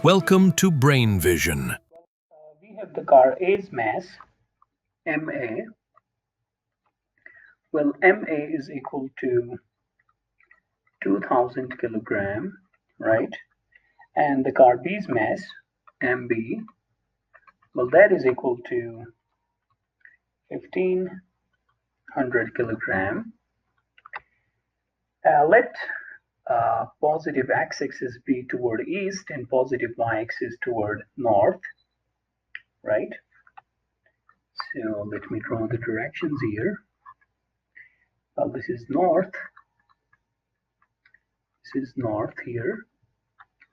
Welcome to Brain Vision. We have the car A's mass, MA. Well, MA is equal to 2000 kilogram, right? And the car B's mass, MB, well, that is equal to 1500 kilogram. Let positive x-axis be toward east and positive y-axis toward north, right? So let me draw the directions here. Well, this is north. This is north here.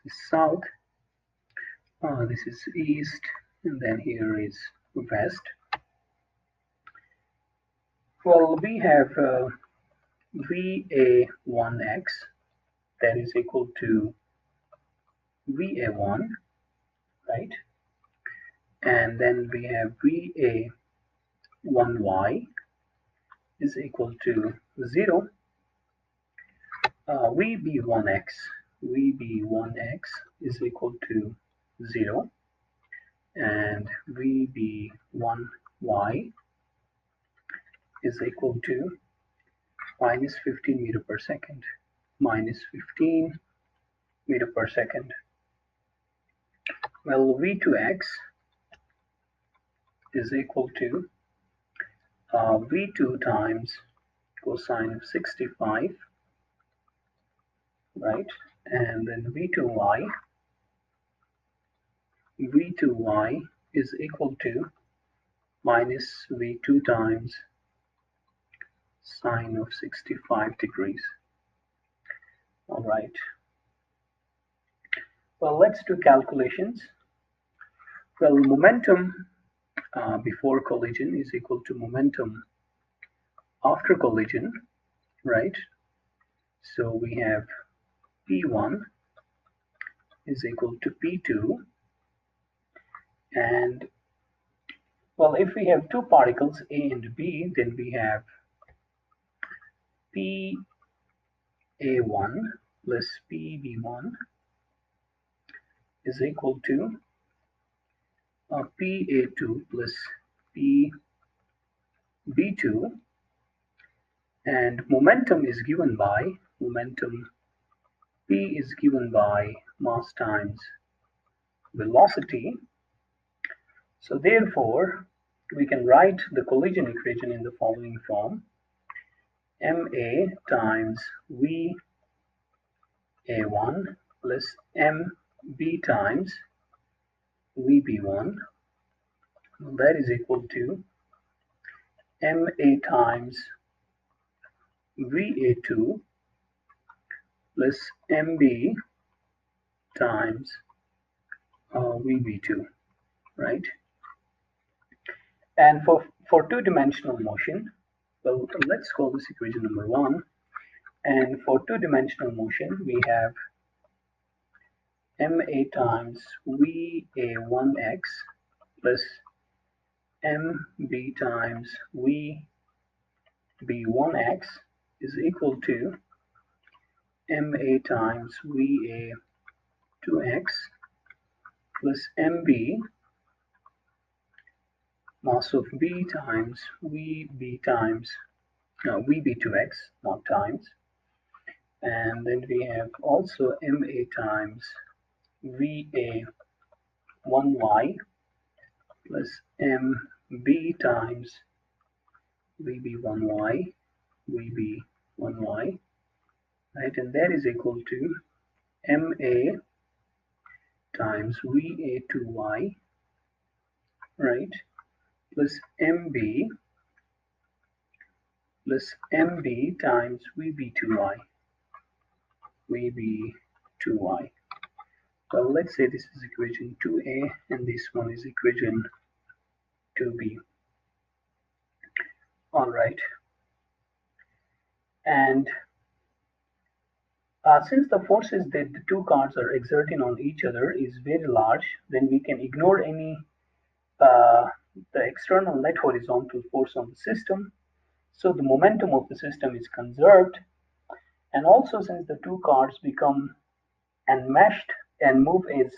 This is south. This is east, and then here is west. Well, we have VA1x that is equal to VA1, right? And then we have VA1y is equal to 0. VB1x is equal to 0, and VB1y is equal to minus 15 meter per second, minus 15 meter per second. Well, V2x is equal to V2 times cosine of 65, right? And then V2y is equal to minus V2 times sine of 65 degrees. All right. Well, let's do calculations. Well, momentum before collision is equal to momentum after collision, right? So we have P1 is equal to P2, and well, if we have two particles A and B, then we have PA1 plus PB1 is equal to PA2 plus PB2, and momentum is given by P is given by mass times velocity. So therefore, we can write the collision equation in the following form: MA times VA1 plus MB times VB1, that is equal to MA times VA2 plus MB times VB2, right? And for two-dimensional motion, well, let's call this equation number 1. And for two-dimensional motion, we have MA times VA1x plus MB times VB1x is equal to MA times VA2x plus MB mass of B times VB2x, not times, and then we have also MA times VA1y plus MB times VB1y, right, and that is equal to MA times VA2y, right, plus MB times VB2y. Well, let's say this is equation 2a and this one is equation 2b. All right. And since the forces that the two cars are exerting on each other is very large, then we can ignore any the external net horizontal force on the system. So the momentum of the system is conserved. And also, since the two cars become enmeshed and move as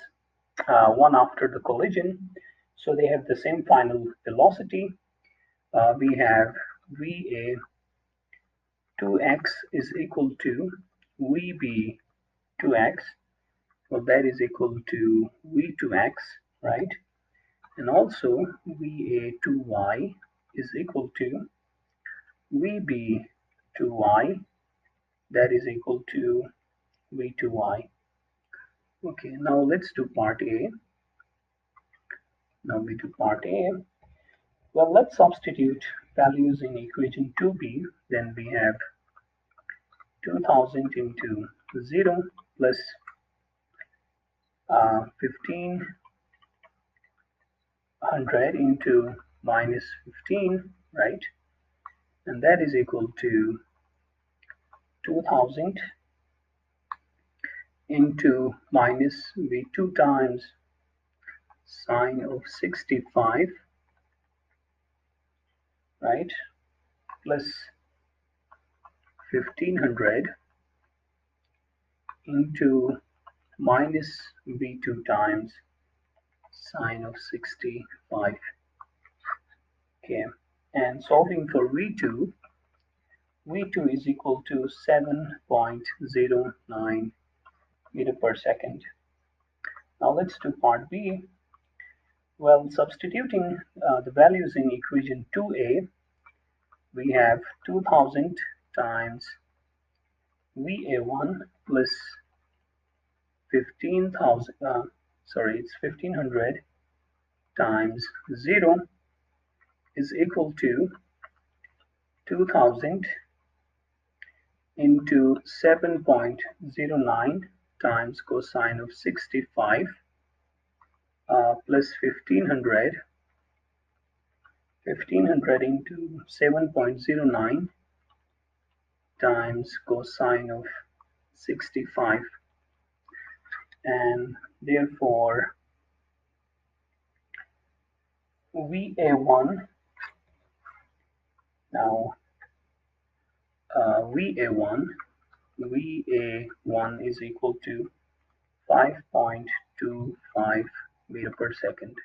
one after the collision. So they have the same final velocity. We have VA 2x is equal to VB 2x. Well, that is equal to V2x, right? And also VA2y is equal to VB2y, that is equal to V2y. Okay, now let's do part A. Now we do part A. Well, let's substitute values in equation 2b. Then we have 2000 into 0 plus 1500 into minus 15, right? And that is equal to 2000 into minus v2 times sine of 65, right, plus 1500 into minus v2 times sine of 65. Okay, and solving for v2 is equal to 7.09 meter per second. Now let's do part B. Well, substituting the values in equation 2a, we have 2000 times VA1 plus 15,000, it's 1500 times 0 is equal to 2000 into 7.09 times cosine of 65 plus 1500 into 7.09 times cosine of 65, and therefore VA1 now VA1 is equal to 5.25 meter per second.